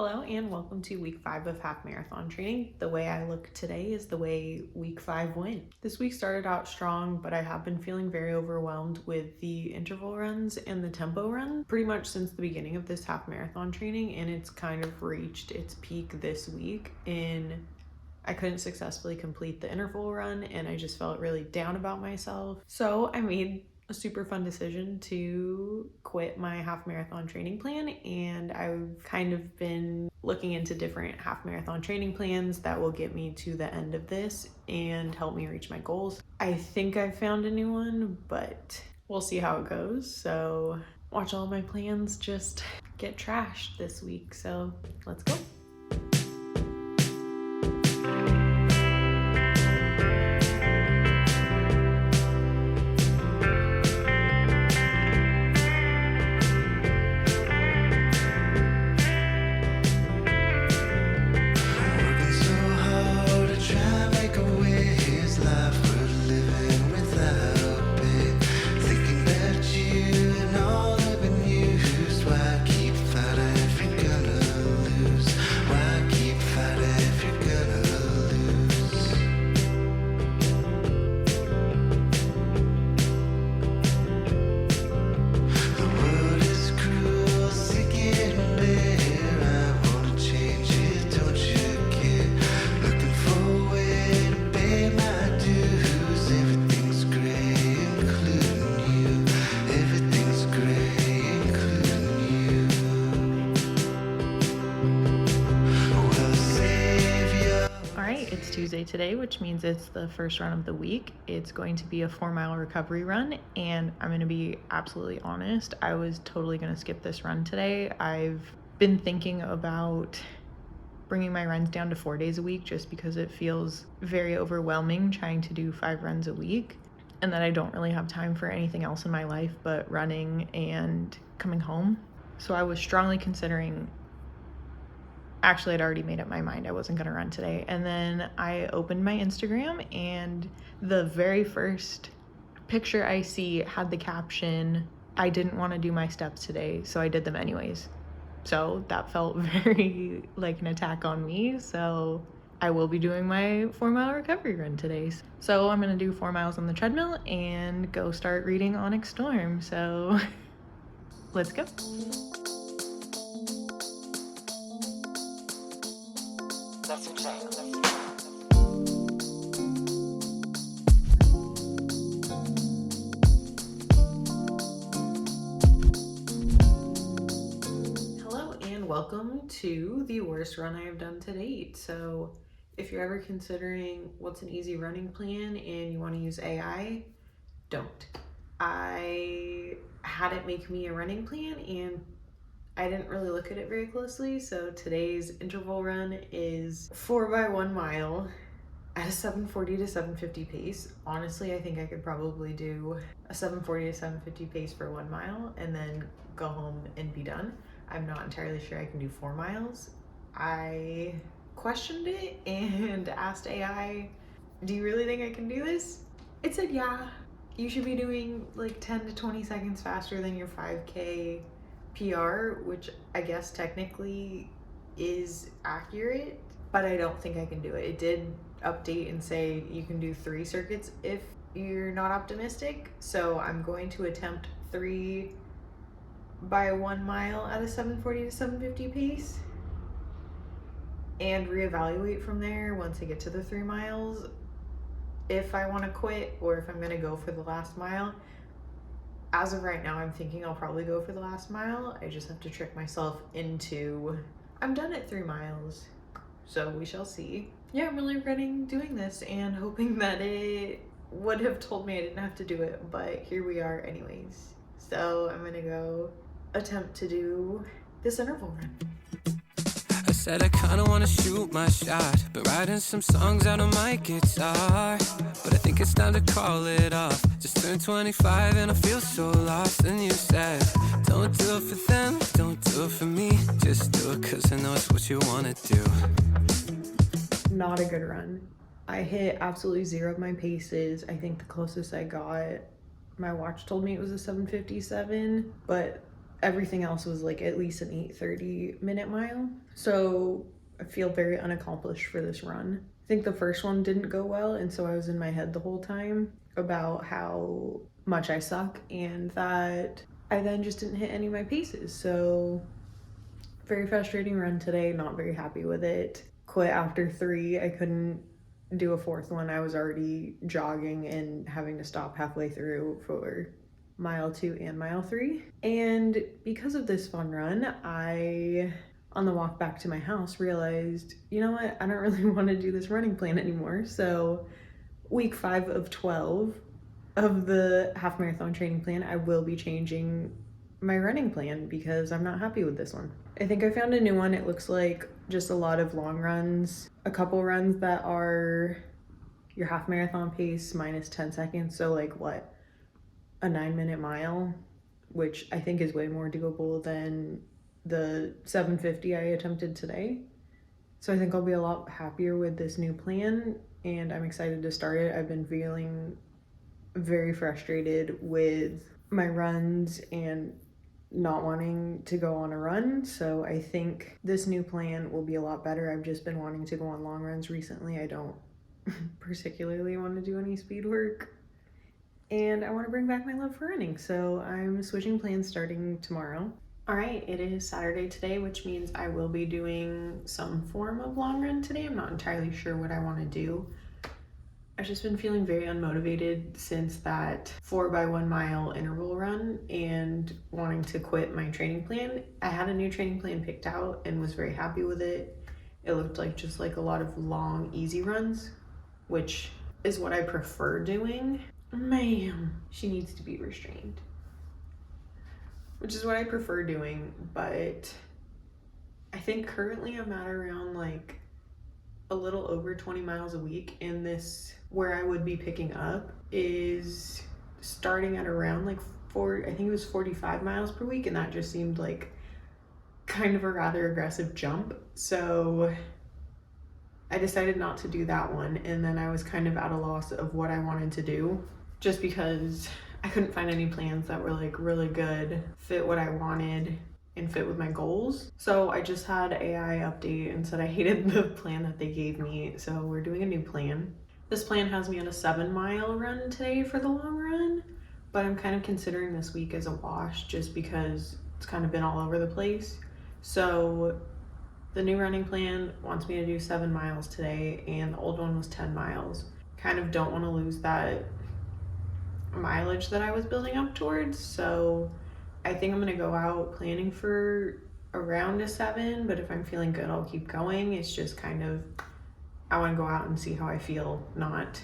Hello and welcome to week 5 of half marathon training. The way I look today is the way week 5 went. This week started out strong, but I have been feeling very overwhelmed with the interval runs and the tempo run pretty much since the beginning of this half marathon training, and it's kind of reached its peak this week I couldn't successfully complete the interval run and I just felt really down about myself. So I made a super fun decision to quit my half marathon training plan, and I've kind of been looking into different half marathon training plans that will get me to the end of this and help me reach my goals. I think I've found a new one, but we'll see how it goes. So watch all my plans just get trashed this week. So let's go. It's Tuesday today, which means it's the first run of the week. It's going to be a 4-mile recovery run, and I'm going to be absolutely honest, I was totally going to skip this run today. I've been thinking about bringing my runs down to 4 days a week just because it feels very overwhelming trying to do 5 runs a week, and that I don't really have time for anything else in my life but running and coming home. So I was strongly considering. Actually, I'd already made up my mind I wasn't gonna run today. And then I opened my Instagram, and the very first picture I see had the caption, "I didn't want to do my steps today, so I did them anyways." So that felt very like an attack on me. So I will be doing my 4-mile recovery run today. So I'm gonna do 4 miles on the treadmill and go start reading Onyx Storm. So let's go. Hello and welcome to the worst run I have done to date. So if you're ever considering what's an easy running plan and you want to use AI, don't. I had it make me a running plan and I didn't really look at it very closely. So today's interval run is 4 by 1 mile at a 7:40 to 7:50 pace. Honestly, I think I could probably do a 7:40 to 7:50 pace for 1 mile and then go home and be done. I'm not entirely sure I can do 4 miles. I questioned it and asked AI, do you really think I can do this? It said, yeah, you should be doing like 10 to 20 seconds faster than your 5K PR, which I guess technically is accurate, but I don't think I can do it. It did update and say you can do 3 circuits if you're not optimistic. So I'm going to attempt 3 by 1 mile at a 7:40 to 7:50 pace and reevaluate from there once I get to the 3 miles if I want to quit or if I'm going to go for the last mile. As of right now, I'm thinking I'll probably go for the last mile. I just have to trick myself into I'm done at 3 miles. So we shall see. Yeah, I'm really regretting doing this and hoping that it would have told me I didn't have to do it, but here we are anyways. So I'm gonna go attempt to do this interval run. I said I kinda wanna shoot my shot, been writing some songs out on my guitar, but I think it's time to call it off. Just turned 25 and I feel so lost. And you said, don't do it for them, don't do it for me, just do it cause I know it's what you wanna do. Not a good run. I hit absolutely 0 of my paces. I think the closest I got, my watch told me it was a 7:57, but everything else was like at least an 8:30-minute mile. So I feel very unaccomplished for this run. I think the first one didn't go well, and so I was in my head the whole time about how much I suck and that I then just didn't hit any of my paces. So very frustrating run today, not very happy with it. Quit after 3. I couldn't do a fourth one. I was already jogging and having to stop halfway through for mile 2 and mile 3. And because of this fun run, I, on the walk back to my house, realized, you know what, I don't really want to do this running plan anymore. So week 5 of 12 of the half marathon training plan, I will be changing my running plan because I'm not happy with this one. I think I found a new one. It looks like just a lot of long runs, a couple runs that are your half marathon pace minus 10 seconds. So like what, a 9-minute mile, which I think is way more doable than the 750 I attempted today. So I think I'll be a lot happier with this new plan, and I'm excited to start it. I've been feeling very frustrated with my runs and not wanting to go on a run, so I think this new plan will be a lot better. I've just been wanting to go on long runs recently. I don't particularly want to do any speed work, and I want to bring back my love for running, so I'm switching plans starting tomorrow. All right, it is Saturday today, which means I will be doing some form of long run today. I'm not entirely sure what I want to do. I've just been feeling very unmotivated since that 4x1 mile interval run and wanting to quit my training plan. I had a new training plan picked out and was very happy with it. It looked like just like a lot of long, easy runs, which is what I prefer doing. Ma'am, she needs to be restrained. Which is what I prefer doing, but I think currently I'm at around like a little over 20 miles a week, and this, where I would be picking up, is starting at around like I think it was 45 miles per week, and that just seemed like kind of a rather aggressive jump. So I decided not to do that one, and then I was kind of at a loss of what I wanted to do, just because I couldn't find any plans that were like really good, fit what I wanted, and fit with my goals. So I just had AI update and said I hated the plan that they gave me, so we're doing a new plan. This plan has me on a 7-mile run today for the long run, but I'm kind of considering this week as a wash just because it's kind of been all over the place. So the new running plan wants me to do 7 miles today, and the old one was 10 miles. Kind of don't want to lose that mileage that I was building up towards, so I think I'm gonna go out planning for around a 7, but if I'm feeling good, I'll keep going. It's just kind of, I want to go out and see how I feel, not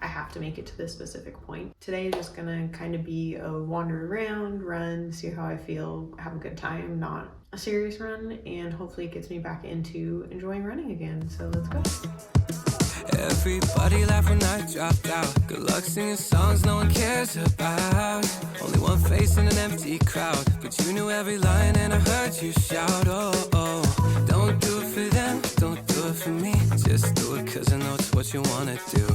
I have to make it to this specific point. Today is just gonna kind of be a wander around, run, see how I feel, have a good time, not a serious run, and hopefully it gets me back into enjoying running again. So let's go. Everybody laughed when I dropped out. Good luck singing songs no one cares about. Only one face in an empty crowd, but you knew every line and I heard you shout, oh, oh. Don't do it for them, don't do it for me. Just do it cause I know it's what you wanna do.